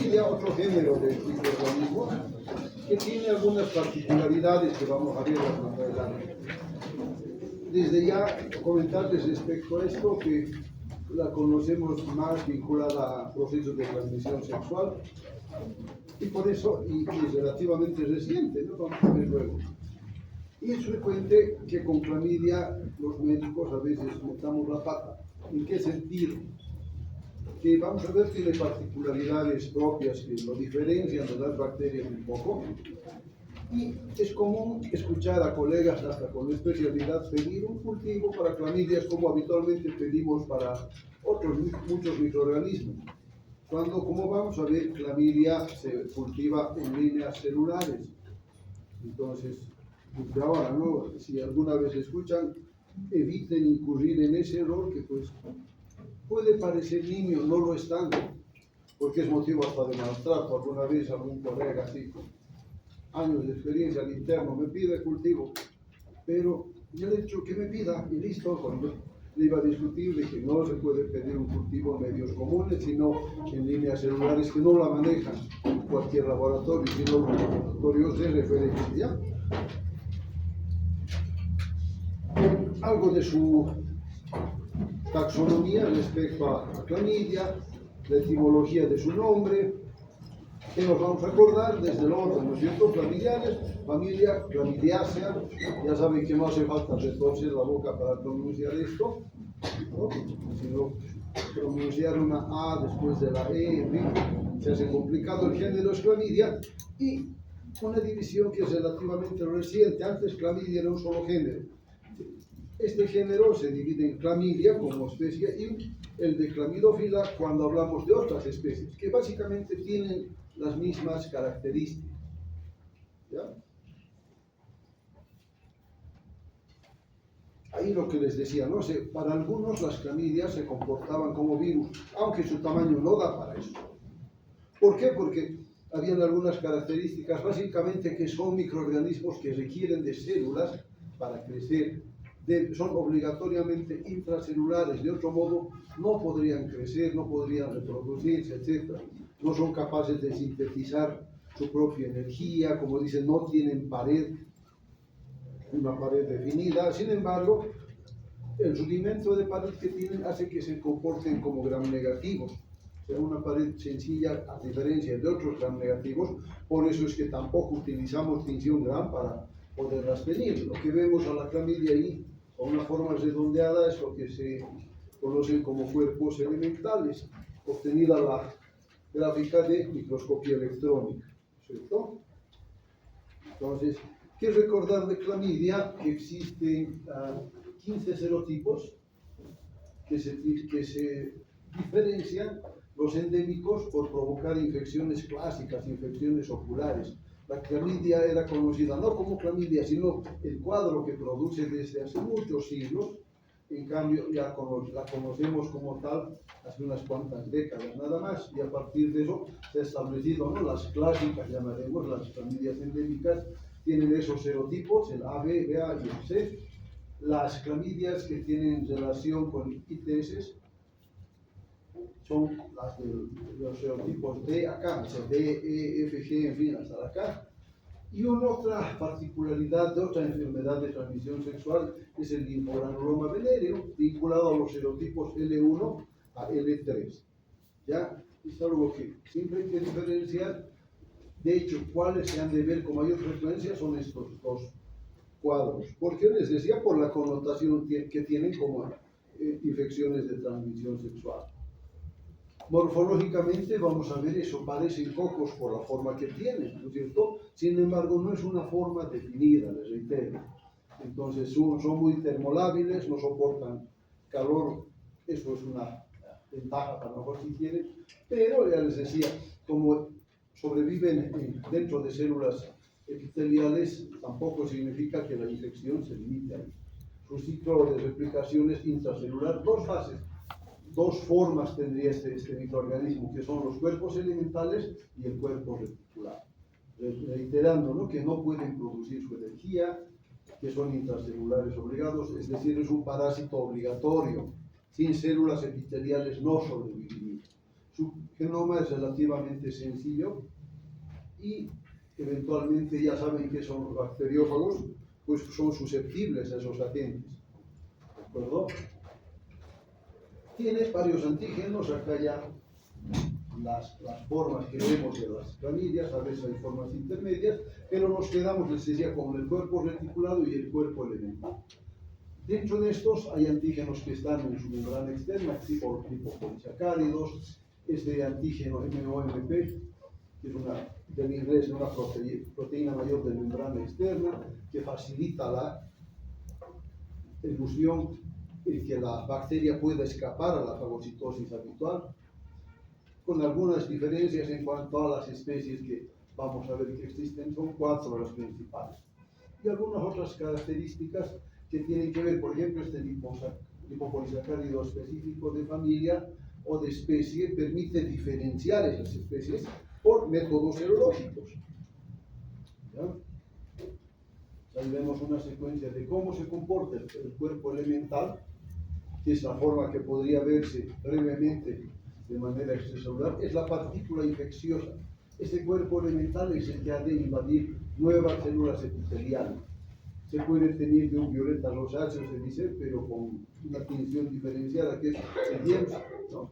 clamidia, otro género de microorganismos, que tiene algunas particularidades que vamos a ver más adelante. Desde ya comentarles respecto a esto que la conocemos más vinculada a procesos de transmisión sexual y por eso, y es relativamente reciente, ¿no? Vamos a ver luego. Y es frecuente que con clamidia los médicos a veces metamos la pata. ¿En qué sentido? Que vamos a ver tiene particularidades propias que lo diferencian de las bacterias un poco. Y es común escuchar a colegas hasta con especialidad pedir un cultivo para clamidias como habitualmente pedimos para otros muchos microorganismos. Cuando, como vamos a ver, clamidia se cultiva en líneas celulares. Entonces, desde ahora, ¿no? Si alguna vez escuchan, eviten incurrir en ese error que pues puede parecer niño, no lo es tanto, porque es motivo hasta de maltrato. Alguna vez algún colega así, con años de experiencia al interno, me pide cultivo, pero yo le he dicho que me pida y listo. Cuando le iba a discutir de que no se puede pedir un cultivo en medios comunes, sino en líneas celulares que no la manejan en cualquier laboratorio, sino los laboratorios de referencia. Algo de su taxonomía respecto a clamidia, la etimología de su nombre, que nos vamos a acordar desde el orden, ¿no es cierto? Clamidiales, familia Clamidiacea, ya saben que no hace falta retorcer la boca para pronunciar esto, ¿no? Sino pronunciar una A después de la E, en fin, se hace complicado. El género es clamidia y una división que es relativamente reciente. Antes clamidia era un solo género. Este género se divide en clamidia como especie y el de clamidófila cuando hablamos de otras especies, que básicamente tienen las mismas características. ¿Ya? Ahí lo que les decía, no sé, para algunos las clamidias se comportaban como virus, aunque su tamaño no da para eso. ¿Por qué? Porque habían algunas características, básicamente que son microorganismos que requieren de células para crecer. Son obligatoriamente intracelulares, de otro modo no podrían crecer, no podrían reproducirse, etc. No son capaces de sintetizar su propia energía, como dicen, no tienen pared, una pared definida. Sin embargo, el rudimento de pared que tienen hace que se comporten como gram negativos. O sea, una pared sencilla a diferencia de otros gram negativos. Por eso es que tampoco utilizamos tinción gram para poderlas tener. Lo que vemos a la clamidia ahí, con una forma redondeada, es lo que se conocen como cuerpos elementales, obtenida la gráfica de microscopía electrónica, ¿cierto? Entonces, ¿qué recordar de clamidia? Que existen 15 serotipos que se diferencian los endémicos por provocar infecciones clásicas, infecciones oculares. La clamidia era conocida no como clamidia, sino el cuadro que produce desde hace muchos siglos. En cambio, ya la conocemos como tal hace unas cuantas décadas nada más, y a partir de eso se ha establecido, ¿no? Las clásicas, llamaremos, las clamidias endémicas, tienen esos serotipos, el A, B, BA y el C. Las clamidias que tienen relación con ITS son las de los serotipos D acá, o sea, D, E, F, G, en fin, hasta acá. Y una otra particularidad de otra enfermedad de transmisión sexual es el linfogranuloma venéreo, vinculado a los serotipos L1 a L3. ¿Ya? Es algo que siempre hay que diferenciar. De hecho, cuáles se han de ver con mayor frecuencia son estos dos cuadros. ¿Por qué les decía? Por la connotación que tienen como infecciones de transmisión sexual. Morfológicamente vamos a ver eso, parecen cocos por la forma que tienen, ¿no es cierto? Sin embargo, no es una forma definida, les reitero. Entonces son muy termolábiles, no soportan calor, eso es una ventaja para nosotros si quieren, pero ya les decía, como sobreviven dentro de células epiteliales, tampoco significa que la infección se limite ahí. Su ciclo de replicación es intracelular, dos fases. Dos formas tendría este microorganismo, que son los cuerpos elementales y el cuerpo reticular. Reiterando, ¿no? Que no pueden producir su energía, que son intracelulares obligados, es decir, es un parásito obligatorio. Sin células epiteliales no sobreviviría. Su genoma es relativamente sencillo y eventualmente ya saben que son los bacteriófagos, pues son susceptibles a esos agentes. ¿De acuerdo? Tiene varios antígenos, acá ya las formas que vemos de las clamidias, a veces hay formas intermedias, pero nos quedamos, les decía, con el cuerpo reticulado y el cuerpo elemental. Dentro de estos hay antígenos que están en su membrana externa, tipo polisacáridos, este antígeno MOMP, que es del inglés una proteína mayor de membrana externa, que facilita la elusión y que la bacteria pueda escapar a la fagocitosis habitual, con algunas diferencias en cuanto a las especies que vamos a ver que existen, son 4 las principales. Y algunas otras características que tienen que ver, por ejemplo, este lipopolisacárido específico de familia o de especie permite diferenciar esas especies por métodos serológicos. ¿Ya? Ahí vemos una secuencia de cómo se comporta el cuerpo elemental, que es la forma que podría verse brevemente de manera extracelular, es la partícula infecciosa. Este cuerpo elemental es el que ha de invadir nuevas células epiteliales. Se puede tener de un violeta rosáceo, se dice, pero con una tinción diferenciada, que es el lienzo, ¿no?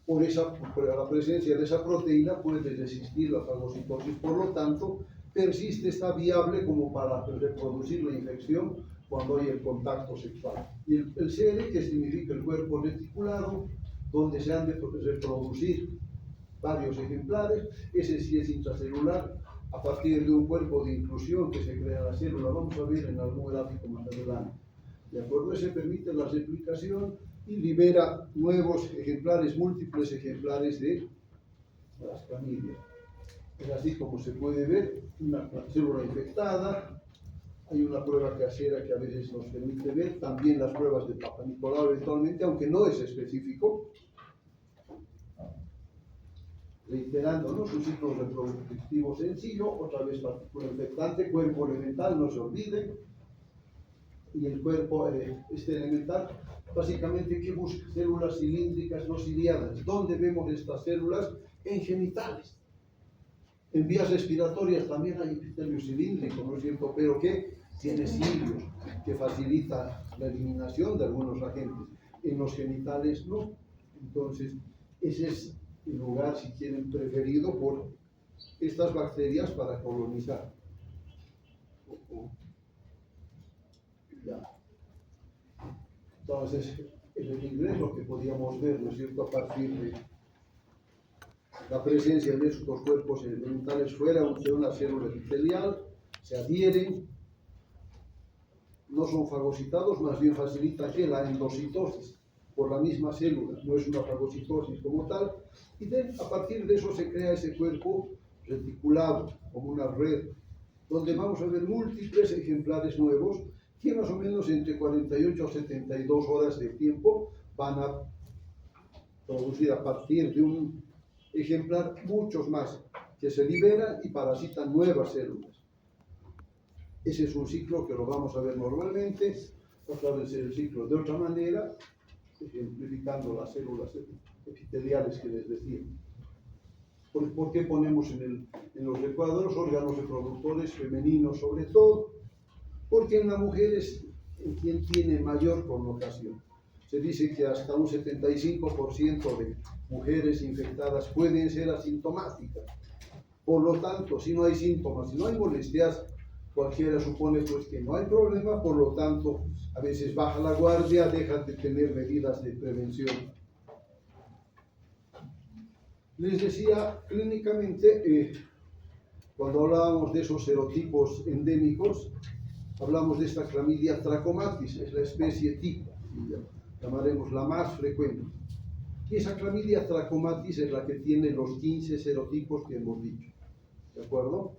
Por la presencia de esa proteína puede resistir la fagocitosis, por lo tanto, persiste, está viable como para reproducir la infección cuando hay el contacto sexual. Y el CR, que significa el cuerpo reticulado, donde se han de reproducir varios ejemplares, ese sí es intracelular, a partir de un cuerpo de inclusión que se crea en la célula, vamos a ver en algún gráfico más adelante. ¿De acuerdo? Ese permite la replicación y libera nuevos ejemplares, múltiples ejemplares de las clamidias. Es así como se puede ver una célula infectada. Hay una prueba casera que a veces nos permite ver, también las pruebas de Papa Nicolau eventualmente, aunque no es específico. Reiterando, ¿no?, su ciclo reproductivo sencillo, otra vez partícula infectante, cuerpo elemental, no se olvide. Y el cuerpo elemental, básicamente, ¿qué busca? Células cilíndricas no ciliadas. ¿Dónde vemos estas células? En genitales. En vías respiratorias también hay epitelio cilíndrico, ¿no es cierto? Pero que tiene cilios, que facilita la eliminación de algunos agentes. En los genitales no. Entonces, ese es el lugar, si quieren, preferido por estas bacterias para colonizar. Ya. Entonces, en el inglés lo que podíamos ver, ¿no es cierto?, a partir de la presencia de estos cuerpos elementales fuera de una célula epitelial, se adhieren, no son fagocitados, más bien facilita que la endocitosis por la misma célula, no es una fagocitosis como tal, y a partir de eso se crea ese cuerpo reticulado, como una red, donde vamos a ver múltiples ejemplares nuevos, que más o menos entre 48 a 72 horas de tiempo van a producir a partir de un ejemplar muchos más, que se liberan y parasitan nuevas células. Ese es un ciclo que lo vamos a ver normalmente, otra vez el ciclo de otra manera, ejemplificando las células epiteliales que les decía. ¿Por qué ponemos en los recuadros órganos reproductores femeninos sobre todo? Porque en la mujer es en quien tiene mayor connotación. Se dice que hasta un 75% de mujeres infectadas pueden ser asintomáticas. Por lo tanto, si no hay síntomas, si no hay molestias, cualquiera supone pues que no hay problema, por lo tanto, a veces baja la guardia, deja de tener medidas de prevención. Les decía, clínicamente, cuando hablábamos de esos serotipos endémicos, hablamos de esta clamidia trachomatis, es la especie tipo, llamaremos la más frecuente. Y esa clamidia trachomatis es la que tiene los 15 serotipos que hemos dicho, ¿de acuerdo?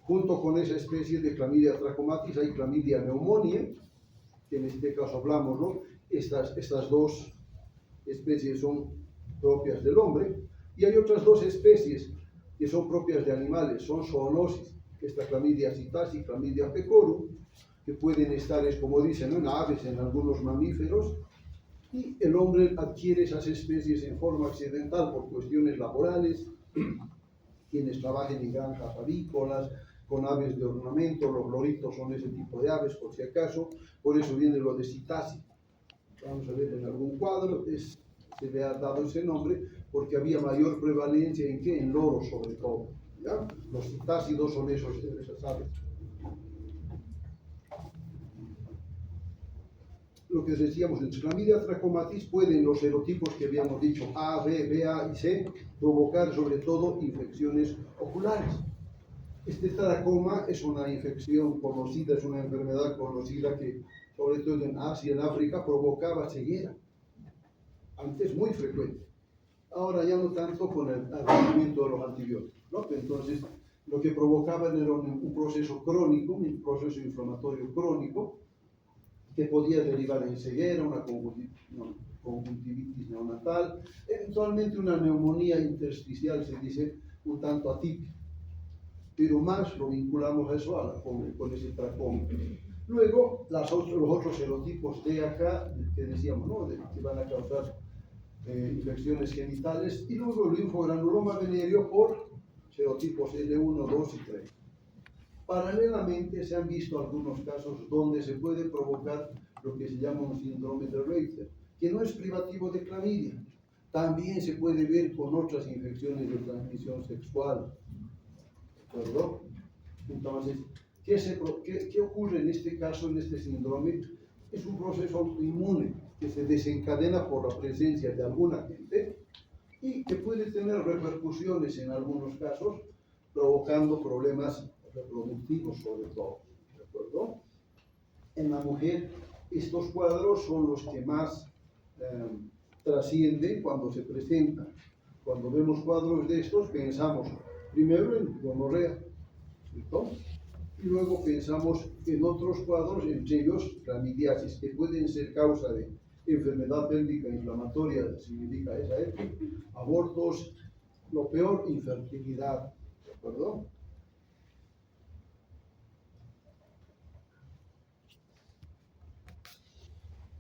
Junto con esa especie de clamidia trachomatis hay clamidia pneumoniae, que en este caso hablamos, ¿no? Estas dos especies son propias del hombre, y hay otras dos especies que son propias de animales, son zoonosis, esta clamidia psittacea y clamidia pecorum, que pueden estar, como dicen, en aves, en algunos mamíferos, y el hombre adquiere esas especies en forma accidental por cuestiones laborales, quienes trabajen en granjas avícolas, con aves de ornamento, los loritos son ese tipo de aves, por si acaso, por eso viene lo de citasi. Vamos a ver en algún cuadro, se le ha dado ese nombre porque había mayor prevalencia en qué, en loros sobre todo. ¿Ya? Los citácidos son esas aves. Lo que decíamos, en Chlamydia trachomatis pueden los serotipos que habíamos dicho, A, B, BA y C, provocar sobre todo infecciones oculares. Este tracoma es una infección conocida, es una enfermedad conocida que, sobre todo en Asia y en África, provocaba ceguera. Antes muy frecuente. Ahora ya no tanto con el tratamiento de los antibióticos, ¿no? Entonces, lo que provocaban era un proceso crónico, un proceso inflamatorio crónico, que podía derivar en ceguera, una conjuntivitis neonatal, eventualmente una neumonía intersticial, se dice, un tanto atípica. Pero más lo vinculamos a eso con ese tracoma. Luego, los otros serotipos de acá, que decíamos, ¿no? Que van a causar infecciones genitales, y luego el linfogranuloma venéreo por serotipos L1, 2 y 3. Paralelamente se han visto algunos casos donde se puede provocar lo que se llama un síndrome de Reiter, que no es privativo de clamidia. También se puede ver con otras infecciones de transmisión sexual. ¿De acuerdo? Entonces, ¿qué ocurre en este caso, en este síndrome? Es un proceso autoinmune que se desencadena por la presencia de alguna gente y que puede tener repercusiones en algunos casos, provocando problemas reproductivos sobre todo. ¿De acuerdo? En la mujer, estos cuadros son los que más trascienden cuando se presentan. Cuando vemos cuadros de estos, pensamos primero en gonorrea, ¿cierto? Y luego pensamos en otros cuadros, entre ellos clamidiasis, que pueden ser causa de enfermedad pélvica inflamatoria, significa esa época, abortos, lo peor, infertilidad, ¿de acuerdo?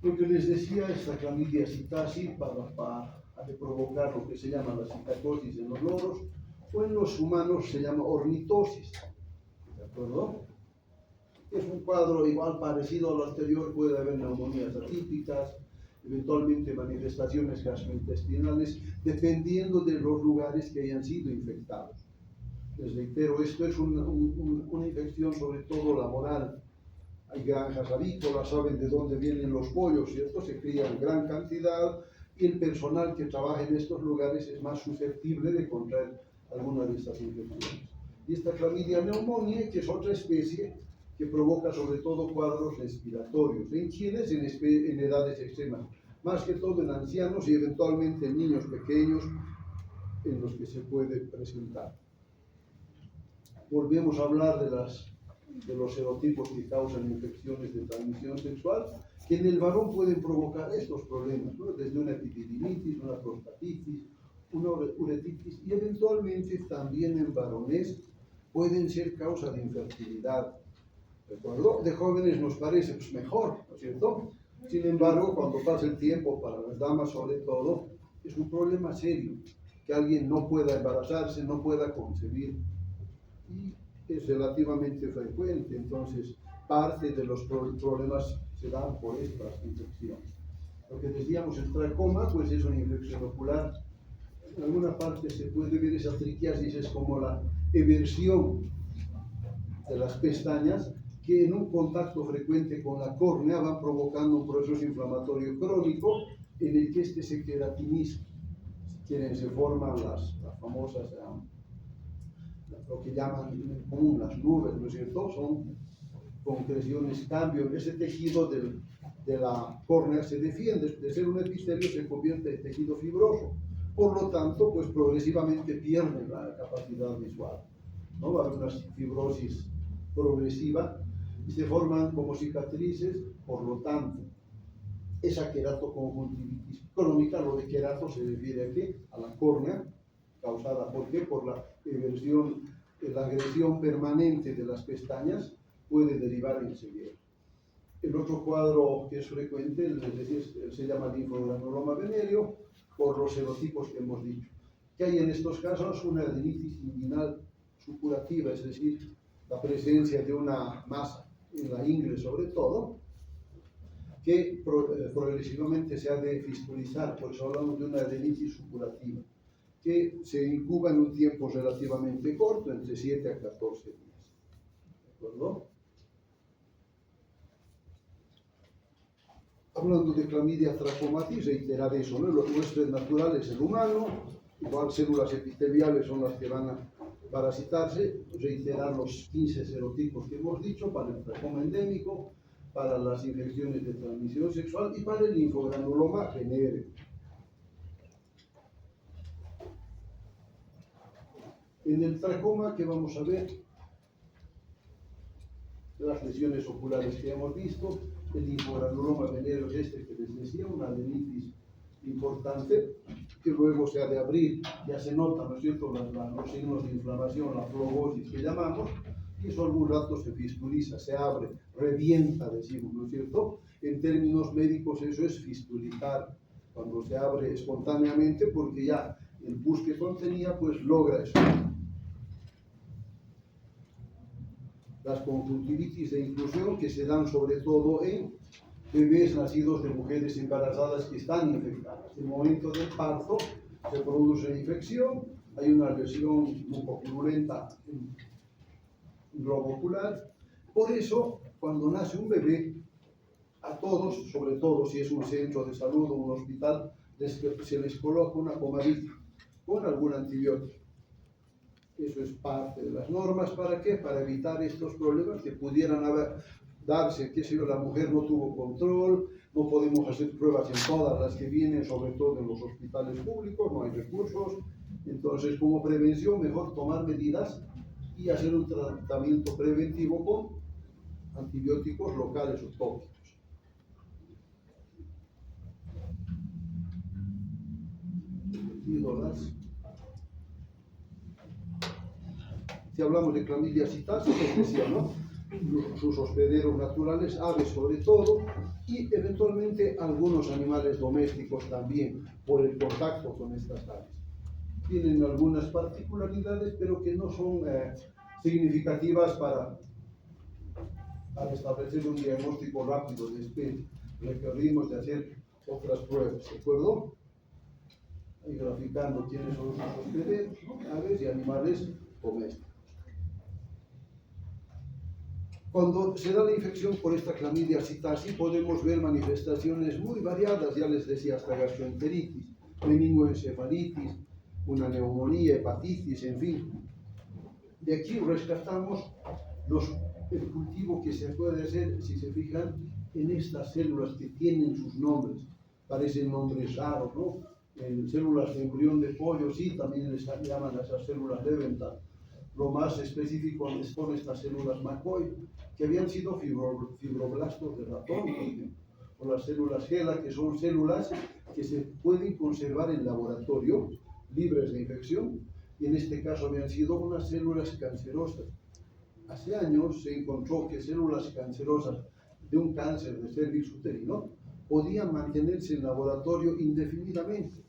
Lo que les decía, esta clamidia citasi ha de provocar lo que se llama la citacosis en los loros, o en los humanos se llama ornitosis, ¿de acuerdo? Es un cuadro igual parecido al anterior, puede haber neumonías atípicas, eventualmente manifestaciones gastrointestinales, dependiendo de los lugares que hayan sido infectados. Les reitero, esto es una infección sobre todo laboral. Hay granjas avícolas, saben de dónde vienen los pollos, ¿cierto? Se crían en gran cantidad y el personal que trabaja en estos lugares es más susceptible de contraer alguna de estas infecciones. Y esta clamidia pneumoniae, que es otra especie que provoca sobre todo cuadros respiratorios, en quienes en edades extremas, más que todo en ancianos y eventualmente en niños pequeños en los que se puede presentar. Volvemos a hablar de los serotipos que causan infecciones de transmisión sexual, que en el varón pueden provocar estos problemas, ¿no? Desde una epididimitis, una prostatitis, una uretitis, y eventualmente también en varones pueden ser causa de infertilidad. ¿De acuerdo? De jóvenes nos parece pues, mejor, ¿no es cierto? Sin embargo, cuando pasa el tiempo, para las damas sobre todo, es un problema serio, que alguien no pueda embarazarse, no pueda concebir. Y es relativamente frecuente, entonces parte de los problemas se dan por estas infecciones. Lo que decíamos, el tracoma, pues es una infección ocular. En alguna parte se puede ver esa triquiasis, es como la eversión de las pestañas, que en un contacto frecuente con la córnea van provocando un proceso inflamatorio crónico en el que este se queratiniza. Si quieren, se forman las famosas lo que llaman en común las nubes, ¿no es cierto? Son concreciones, cambio. Ese tejido de la córnea se defiende, de ser un epitelio se convierte en tejido fibroso. Por lo tanto, pues progresivamente pierden la capacidad visual, ¿no? Va a haber una fibrosis progresiva y se forman como cicatrices. Por lo tanto, esa queratoconjuntivitis crónica, lo de querato se refiere a qué? A la córnea, causada, ¿por qué? Por la agresión permanente de las pestañas puede derivar en ceguera. El otro cuadro que es frecuente se llama linfogranuloma venéreo por los serotipos que hemos dicho. Que hay en estos casos una adenitis inguinal supurativa, es decir, la presencia de una masa en la ingle sobre todo, que progresivamente se ha de fistulizar, por eso hablamos de una adenitis supurativa, que se incuba en un tiempo relativamente corto, entre 7 a 14 días. ¿De acuerdo? Hablando de clamidia trachomatis, reiterar eso, ¿no? Los huéspedes naturales, el humano, igual células epiteliales son las que van a parasitarse, reiterar los 15 serotipos que hemos dicho para el tracoma endémico, para las infecciones de transmisión sexual y para el linfogranuloma venéreo. En el tracoma, ¿qué vamos a ver? Las lesiones oculares que hemos visto, el linfogranuloma venéreo es este que les decía, una adenitis importante, que luego se ha de abrir, ya se nota, ¿no es cierto?, los signos de inflamación, la flogosis que llamamos, y eso algún rato se fistuliza, se abre, revienta, decimos, ¿no es cierto? En términos médicos eso es fistulizar, cuando se abre espontáneamente, porque ya el pus que contenía, pues logra eso. Las conjuntivitis de inclusión que se dan sobre todo en bebés nacidos de mujeres embarazadas que están infectadas. En el momento del parto se produce infección, hay una lesión mucopurulenta en globo ocular. Por eso, cuando nace un bebé, a todos, sobre todo si es un centro de salud o un hospital, se les coloca una pomadita con algún antibiótico. Eso es parte de las normas. ¿Para qué? Para evitar estos problemas que pudieran darse, que si la mujer no tuvo control, no podemos hacer pruebas en todas las que vienen, sobre todo en los hospitales públicos, no hay recursos. Entonces, como prevención, mejor tomar medidas y hacer un tratamiento preventivo con antibióticos locales o tópicos. Si hablamos de clamidia citasi, les decía, ¿no? Sus hospederos naturales, aves sobre todo, y eventualmente algunos animales domésticos también, por el contacto con estas aves. Tienen algunas particularidades, pero que no son significativas para establecer un diagnóstico rápido de especie. Requerimos de hacer otras pruebas, ¿de acuerdo? Ahí graficando quiénes son sus hospederos, ¿no? Aves y animales domésticos. Cuando se da la infección por esta clamidia citasi, podemos ver manifestaciones muy variadas, ya les decía, hasta gastroenteritis, meningoencefalitis, una neumonía, hepatitis, en fin. De aquí rescatamos el cultivo que se puede hacer, si se fijan, en estas células que tienen sus nombres. Parecen nombres raros, ¿no? En células de embrión de pollo, sí, también les llaman a esas células Leventhal. Lo más específico son estas células McCoy, que habían sido fibroblastos de ratón, por ejemplo, o las células HeLa, que son células que se pueden conservar en laboratorio, libres de infección, y en este caso habían sido unas células cancerosas. Hace años se encontró que células cancerosas de un cáncer de cervix uterino podían mantenerse en laboratorio indefinidamente.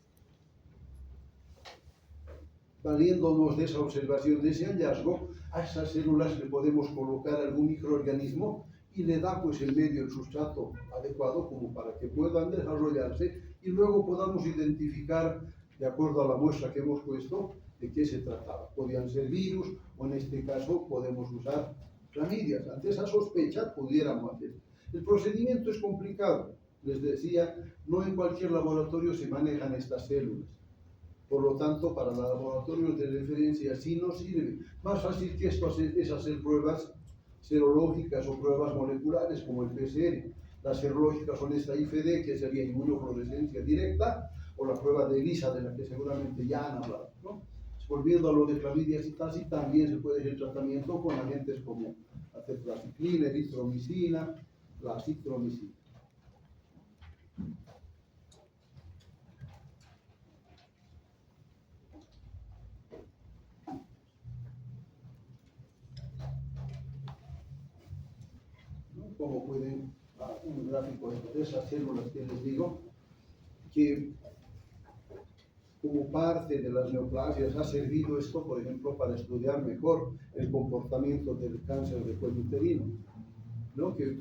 Valiéndonos de esa observación, de ese hallazgo, a esas células le podemos colocar algún microorganismo y le da pues el medio, el sustrato adecuado como para que puedan desarrollarse y luego podamos identificar, de acuerdo a la muestra que hemos puesto, de qué se trataba. Podían ser virus o en este caso podemos usar clamidias. Ante esa sospecha pudiéramos hacer. El procedimiento es complicado. Les decía, no en cualquier laboratorio se manejan estas células. Por lo tanto, para los laboratorios de referencia sí nos sirve. Más fácil que esto es hacer pruebas serológicas o pruebas moleculares como el PCR. Las serológicas son esta IFD, que sería inmunofluorescencia directa, o la prueba de ELISA, de la que seguramente ya han hablado, ¿no? Volviendo a lo de clamidia citasi, también se puede hacer tratamiento con agentes como la tetraciclina, eritromicina, la acitromicina. ¿Cómo pueden gráfico de esas células que les digo, que como parte de las neoplasias ha servido esto, por ejemplo, para estudiar mejor el comportamiento del cáncer de cuello uterino, ¿no? Que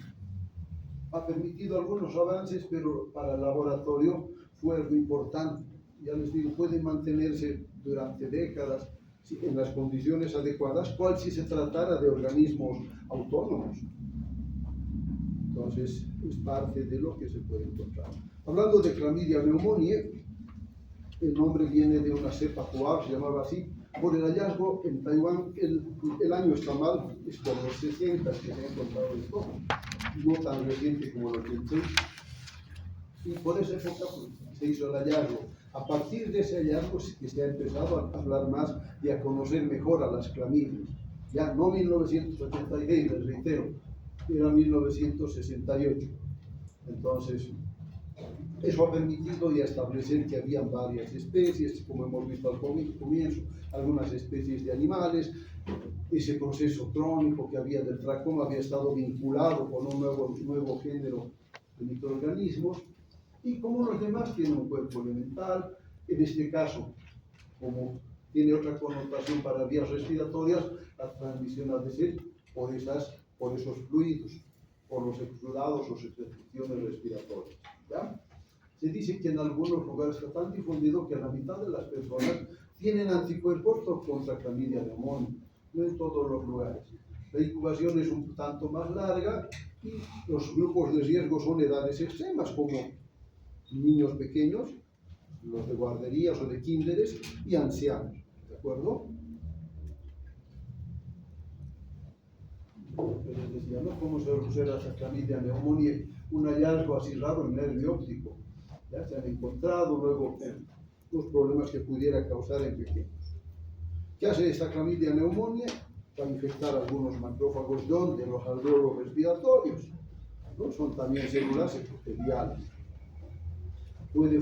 ha permitido algunos avances, pero para el laboratorio fue algo importante. Ya les digo, puede mantenerse durante décadas en las condiciones adecuadas, cual si se tratara de organismos autónomos. Entonces, es parte de lo que se puede encontrar. Hablando de Chlamydia pneumoniae, el nombre viene de una cepa Coab, se llamaba así, por el hallazgo en Taiwán. El año está mal, es por los 60 que se ha encontrado esto, no tan reciente como el 86. Y por esa época pues, se hizo el hallazgo. A partir de ese hallazgo que se ha empezado a hablar más y a conocer mejor a las clamidias. Ya no 1986, les reitero, era 1968. Entonces, eso ha permitido ya establecer que habían varias especies, como hemos visto al comienzo, algunas especies de animales. Ese proceso crónico que había del tracoma había estado vinculado con un nuevo género de microorganismos. Y como los demás tienen un cuerpo elemental, en este caso, como tiene otra connotación para vías respiratorias, la transmisión ha de ser por esos fluidos, por los exudados o secreciones respiratorias. ¿Ya? Se dice que en algunos lugares está tan difundido que la mitad de las personas tienen anticuerpos contra Chlamydia pneumoniae, no en todos los lugares. La incubación es un tanto más larga y los grupos de riesgo son edades extremas, como niños pequeños, los de guarderías o de kinderes, y ancianos. ¿De acuerdo? Les decía, ¿no? ¿Cómo se observa esa Chlamydia pneumoniae? Un hallazgo así raro en nervio óptico. Ya se han encontrado luego los problemas que pudiera causar en pequeños. ¿Qué hace esta Chlamydia pneumoniae? Para infectar algunos macrófagos de los alvéolos respiratorios, ¿no? Son también células epiteliales. Puede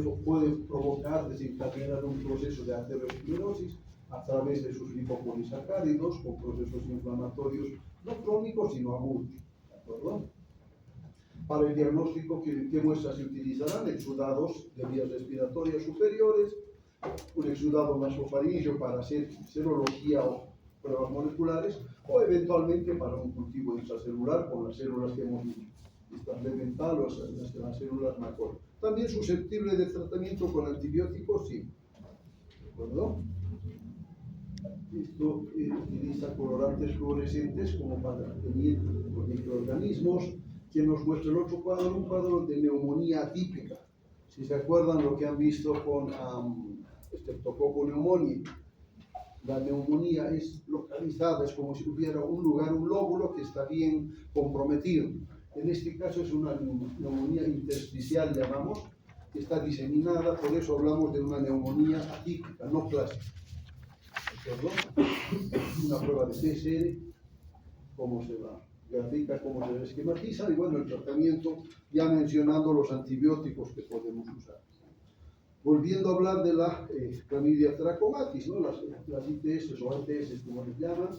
provocar, desencadenar un proceso de aterosclerosis a través de sus lipopolisacáridos con procesos inflamatorios no crónicos sino agudos. ¿De acuerdo? Para el diagnóstico, ¿qué muestras se utilizarán? Exudados de vías respiratorias superiores, un exudado nasofaríngeo para hacer serología o pruebas moleculares, o eventualmente para un cultivo intracelular con las células que hemos visto, estas levental o las células macro. También susceptible de tratamiento con antibióticos, sí. ¿De acuerdo? Esto utiliza colorantes fluorescentes como para teñir los microorganismos. Que nos muestra el otro cuadro, un cuadro de neumonía atípica. Si se acuerdan lo que han visto con Streptococcus pneumoniae, la neumonía es localizada, es como si hubiera un lugar, un lóbulo que está bien comprometido. En este caso es una neumonía intersticial, llamamos, que está diseminada, por eso hablamos de una neumonía atípica, no clásica. ¿De acuerdo? Una prueba de PCR, cómo se va. Grafica cómo se esquematiza y bueno, el tratamiento, ya mencionando los antibióticos que podemos usar. Volviendo a hablar de la Chlamydia trachomatis, ¿no? las ITS o ATS como les llaman,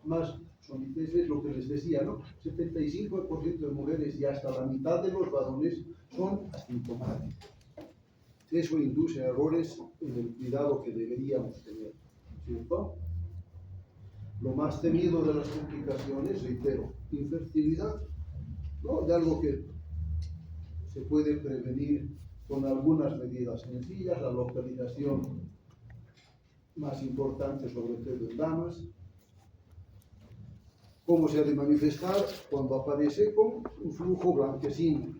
más son ITS, lo que les decía, ¿no? 75% de mujeres y hasta la mitad de los varones son asintomáticos. Eso induce errores en el cuidado que deberíamos tener, ¿cierto? Lo más temido de las complicaciones, reitero, infertilidad, ¿no? De algo que se puede prevenir con algunas medidas sencillas, la localización más importante sobre todo en damas. ¿Cómo se ha de manifestar? Cuando aparece con un flujo blanquecino.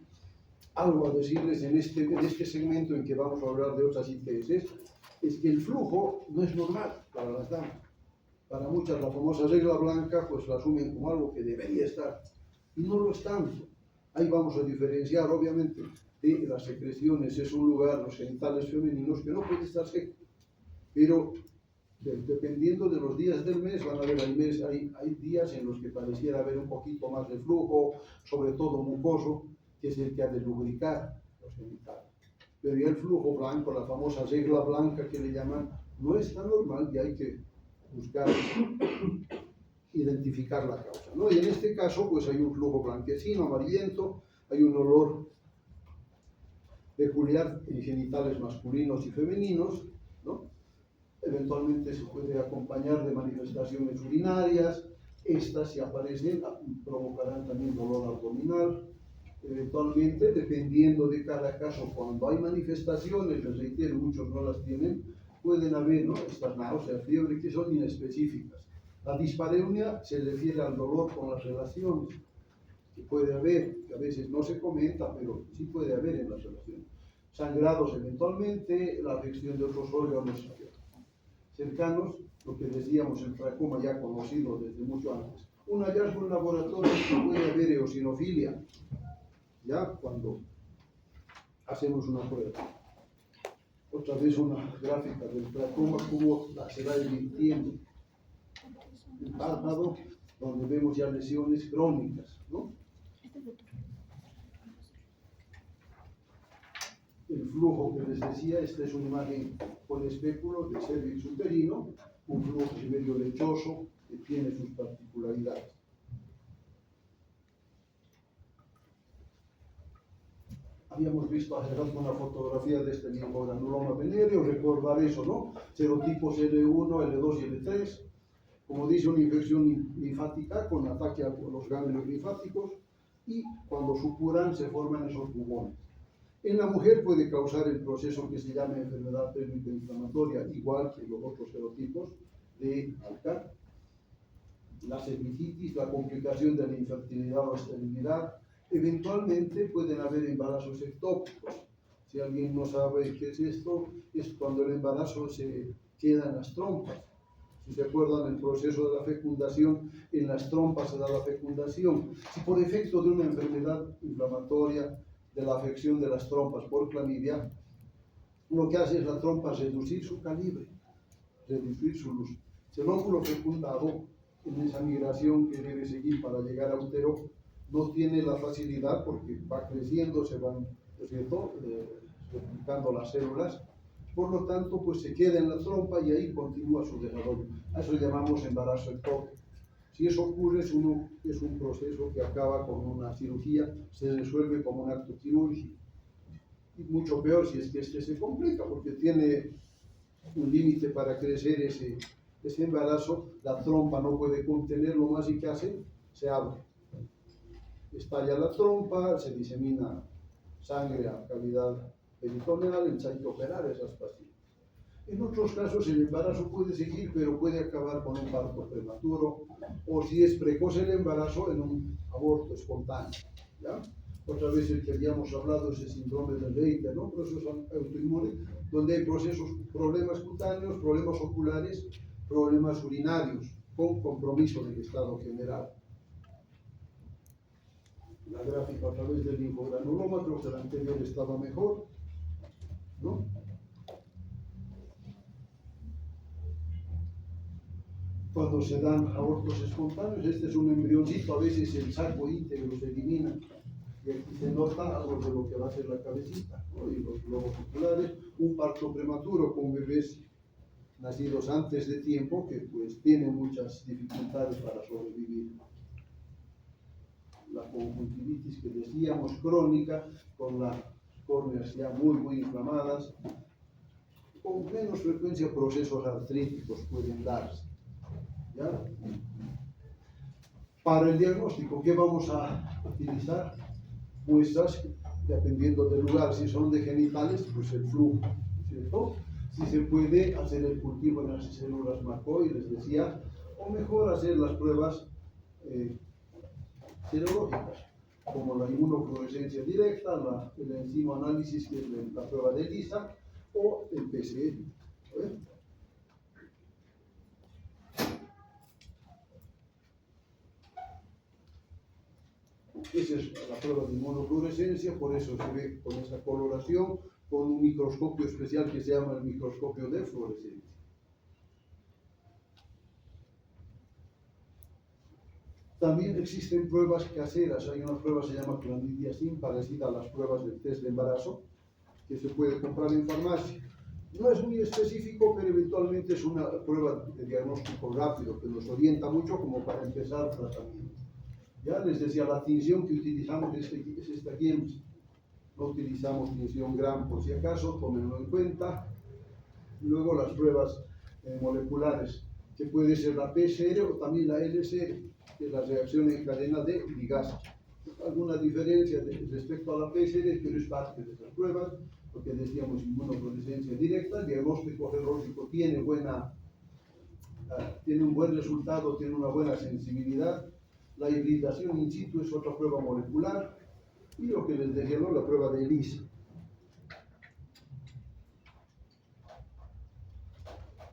Algo a decirles en este segmento en que vamos a hablar de otras ITS, es que el flujo no es normal para las damas. Para muchas la famosa regla blanca pues la asumen como algo que debería estar y no lo es tanto. Ahí vamos a diferenciar obviamente de las secreciones, es un lugar, los genitales femeninos, que no puede estar seco, pero dependiendo de los días del mes, van a ver, hay días en los que pareciera haber un poquito más de flujo, sobre todo mucoso, que es el que ha de lubricar los genitales. Pero ya el flujo blanco, la famosa regla blanca que le llaman, no es tan normal y hay que buscar identificar la causa, ¿no? Y en este caso pues hay un flujo blanquecino, amarillento, hay un olor peculiar en genitales masculinos y femeninos, ¿no? Eventualmente se puede acompañar de manifestaciones urinarias. Estas, si aparecen, provocarán también dolor abdominal. Eventualmente, dependiendo de cada caso, cuando hay manifestaciones, les reitero, muchos no las tienen, pueden haber, ¿no?, estas náuseas, fiebre, que son inespecíficas. La dispareunia se refiere al dolor con las relaciones, que puede haber, que a veces no se comenta, pero sí puede haber en las relaciones. Sangrados eventualmente, la afección de otros órganos cercanos, lo que decíamos, el tracoma ya conocido desde mucho antes. Un hallazgo en laboratorio que puede haber eosinofilia, ya cuando hacemos una prueba. Otra vez una gráfica del tracoma, cómo se va invirtiendo. El párpado, donde vemos ya lesiones crónicas, ¿no? El flujo que les decía, esta es una imagen con espéculo de cervix uterino, un flujo medio lechoso que tiene sus particularidades. Habíamos visto hace rato una fotografía de este linfogranuloma venéreo, recordar eso, ¿no? Serotipos L1, L2 y L3. Como dice, una infección linfática con ataque a los ganglios linfáticos, y cuando supuran se forman esos bubones. En la mujer puede causar el proceso que se llama enfermedad pélvica inflamatoria, igual que los otros serotipos de ALCA. La cervicitis, la complicación de la infertilidad o esterilidad. Eventualmente pueden haber embarazos ectópicos. Si alguien no sabe qué es esto, es cuando el embarazo se queda en las trompas. Si se acuerdan, el proceso de la fecundación, en las trompas se da la fecundación. Si por efecto de una enfermedad inflamatoria, de la afección de las trompas por clamidia, lo que hace es la trompa reducir su calibre, reducir su luz. Si el óvulo fecundado, en esa migración que debe seguir para llegar a útero, no tiene la facilidad porque va creciendo, se van, ¿no es cierto?, replicando las células. Por lo tanto, pues se queda en la trompa y ahí continúa su desarrollo. A eso llamamos embarazo ectópico. Si eso ocurre, es un proceso que acaba con una cirugía, se resuelve como un acto quirúrgico. Y mucho peor si es que este se complica, porque tiene un límite para crecer ese embarazo, la trompa no puede contenerlo más, y ¿qué hace? Se abre. Estalla la trompa, se disemina sangre a cavidad peritoneal, entonces hay que operar esas pacientes. En otros casos el embarazo puede seguir, pero puede acabar con un parto prematuro, o si es precoz el embarazo, en un aborto espontáneo, ¿ya? Otra vez el que habíamos hablado es el síndrome del Reiter, ¿no? Procesos autoinmunes, donde hay problemas cutáneos, problemas oculares, problemas urinarios, con compromiso del estado general. La gráfica a través del linfogranuloma, creo que la anterior estaba mejor, ¿no? Cuando se dan abortos espontáneos, este es un embrioncito, a veces el saco íntegro se elimina, y aquí se nota algo de lo que va a ser la cabecita, ¿no?, y los globos oculares. Un parto prematuro con bebés nacidos antes de tiempo, que pues tienen muchas dificultades para sobrevivir. La conjuntivitis que decíamos, crónica, con las córneas ya muy inflamadas. Con menos frecuencia procesos artríticos pueden darse, ¿ya? Para el diagnóstico, ¿qué vamos a utilizar? Muestras, dependiendo del lugar. Si son de genitales, pues el flujo, ¿cierto? Si se puede hacer el cultivo en las células McCoy, les decía, o mejor hacer las pruebas serológicas, como la inmunofluorescencia directa, el enzimoanálisis, que es la prueba de ELISA, o el PCR. Esa es la prueba de inmunofluorescencia, por eso se ve con esa coloración, con un microscopio especial que se llama el microscopio de fluorescencia. También existen pruebas caseras. Hay una prueba que se llama Clandidiasin, parecida a las pruebas del test de embarazo, que se puede comprar en farmacia. No es muy específico, pero eventualmente es una prueba de diagnóstico rápido que nos orienta mucho como para empezar tratamiento. Ya les decía, la tinción que utilizamos es esta GIEMS. No utilizamos tinción Gram, por si acaso, tómenlo en cuenta. Luego las pruebas moleculares, que puede ser la PCR o también la LCR, que es la reacción en cadena de ligasa. Alguna diferencia respecto a la PCR, pero es parte de esas pruebas, lo que decíamos, inmunofluorescencia directa, el diagnóstico serológico tiene un buen resultado, tiene una buena sensibilidad. La hibridación in situ es otra prueba molecular, y lo que les decía, ¿no? La prueba de ELISA.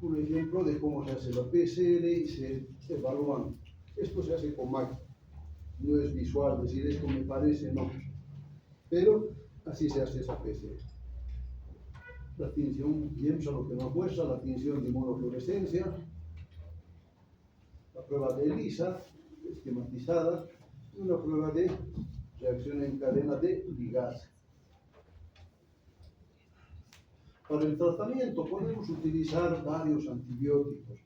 Un ejemplo de cómo se hace la PCR y se evalúan. Esto se hace con máquina, no es visual, decir esto me parece, no. Pero así se hace esa PCR. La tinción GIEMS, lo que nos muestra, la tinción de inmunofluorescencia, la prueba de ELISA, esquematizada, y una prueba de reacción en cadena de ligasa. Para el tratamiento podemos utilizar varios antibióticos.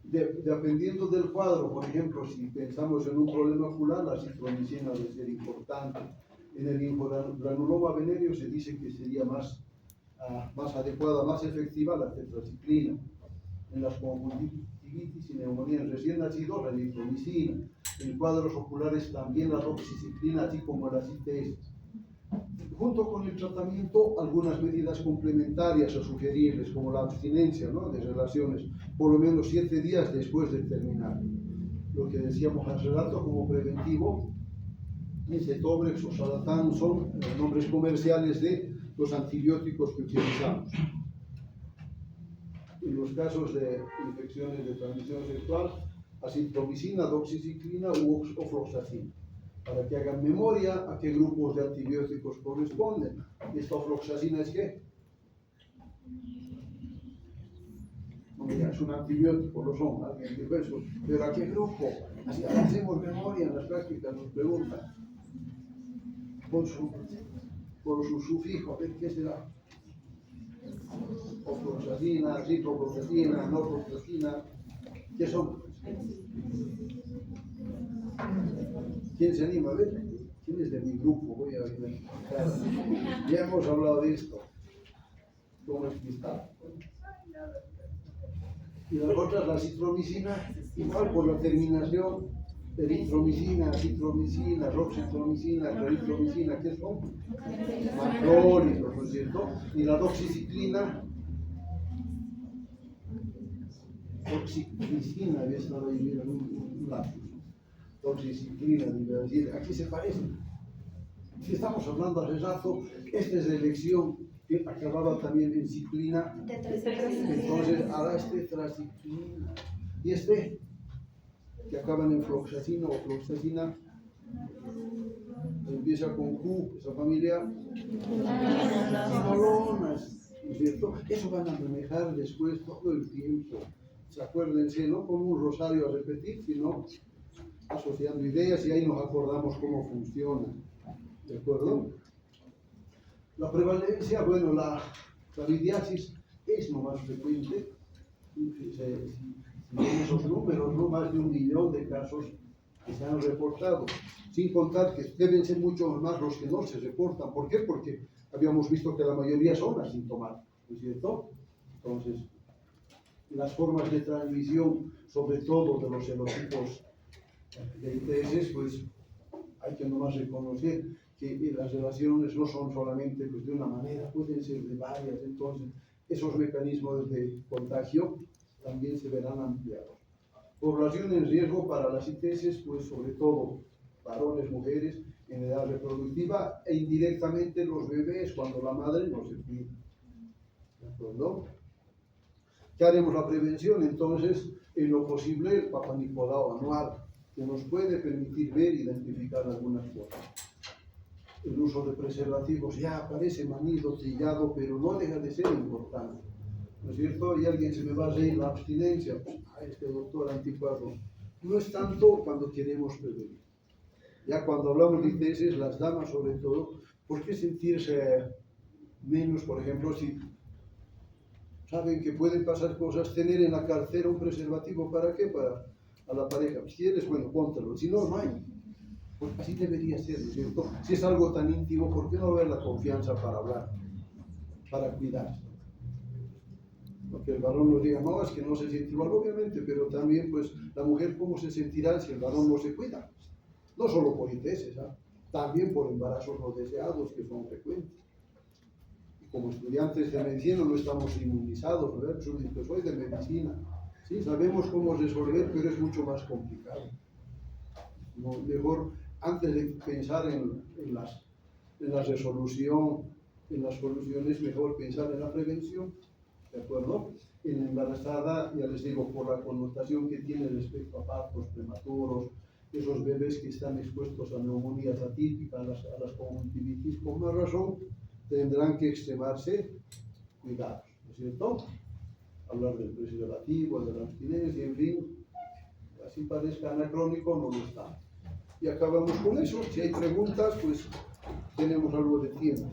Dependiendo del cuadro, por ejemplo, si pensamos en un problema ocular, la citromicina debe ser importante. En el linfogranuloma venéreo se dice que sería más adecuada, más efectiva la tetraciclina. En las conjuntivitis y neumonías recién nacidos, la eritromicina. En cuadros oculares también la doxiciclina, así como las ITS. Junto con el tratamiento, algunas medidas complementarias a sugerirles, como la abstinencia, ¿no?, de relaciones, por lo menos 7 días después de terminar. Lo que decíamos hace rato como preventivo, Cetobrex o Salatán son nombres comerciales de los antibióticos que utilizamos. En los casos de infecciones de transmisión sexual, acitromicina, doxiciclina u ofloxacina. Para que hagan memoria a qué grupos de antibióticos corresponden. ¿Esta ofloxacina es qué? No me digas, es un antibiótico, lo son, alguien dijo eso. ¿Pero a qué grupo? Así hacemos memoria en las prácticas, nos preguntan. Por su sufijo, a ver qué será. Ofloxacina, ciprofloxacina, norfloxacina, ¿qué son? ¿Quién se anima a ver? ¿Quién es de mi grupo? Voy a identificar. Ya hemos hablado de esto. ¿Cómo es que está? Y las otras, la citromicina, igual por la terminación, eritromicina, citromicina, roxitromicina, claritromicina, ¿qué son? Macrólidos, ¿no es cierto? Y la doxiciclina, doxiciclina, había estado ahí, mira, un lapsus. Doxiciclina, aquí se parecen. Si estamos hablando hace rato, esta es la elección que acababa también en ciclina, entonces ahora es tetraciclina. Y este, que acaban en floxacina o floxacina, empieza con Q, esa familia, quinolonas, ¿no es cierto? Eso van a manejar después todo el tiempo. Acuérdense, no como un rosario a repetir, sino asociando ideas y ahí nos acordamos cómo funciona. ¿De acuerdo? La prevalencia, bueno, la claridiasis es lo más frecuente. Si ven esos números, no más de 1 millón de casos que se han reportado, sin contar que deben ser muchos más los que no se reportan. ¿Por qué? Porque habíamos visto que la mayoría son asintomáticos, ¿no es cierto? Entonces, las formas de transmisión, sobre todo de los serotipos de ITS, pues hay que nomás reconocer que las relaciones no son solamente pues, de una manera, pueden ser de varias, entonces esos mecanismos de contagio también se verán ampliados. Población en riesgo para las ITS, pues sobre todo varones, mujeres en edad reproductiva e indirectamente los bebés cuando la madre no se cuida. ¿De acuerdo? ¿Qué haremos la prevención? Entonces, en lo posible, el Papa Nicolau anual, que nos puede permitir ver e identificar algunas cosas. El uso de preservativos ya parece manido, trillado, pero no deja de ser importante. ¿No es cierto? Y alguien se me va a reír la abstinencia, pues, a este doctor anticuado. No es tanto cuando queremos prevenir. Ya cuando hablamos de ITS, las damas sobre todo, ¿por qué sentirse menos, por ejemplo, si saben que pueden pasar cosas, tener en la cartera un preservativo? ¿Para qué? Para a la pareja. Si quieres, bueno, póntelo. Si no, no hay. Porque así debería ser, ¿no es cierto? Si es algo tan íntimo, ¿por qué no haber la confianza para hablar, para cuidarse? Que el varón nos diga, no, es que no se siente igual, obviamente, pero también, pues, la mujer, ¿cómo se sentirá si el varón no se cuida? No solo por ITS, ¿sabes? También por embarazos no deseados, que son frecuentes. Y como estudiantes de medicina no estamos inmunizados, ¿verdad? Pues soy de medicina, sí, sabemos cómo resolver, pero es mucho más complicado. No, mejor, antes de pensar en la resolución, en las soluciones, mejor pensar en la prevención. ¿De acuerdo? En la embarazada, ya les digo, por la connotación que tiene respecto a partos prematuros, esos bebés que están expuestos a neumonías atípicas, a las conjuntivitis, con más razón, tendrán que extremarse cuidados, ¿no es cierto? Hablar del preservativo, de la abstinencia, en fin, así parezca anacrónico, no lo está. Y acabamos con eso. Si hay preguntas, pues tenemos algo de tiempo.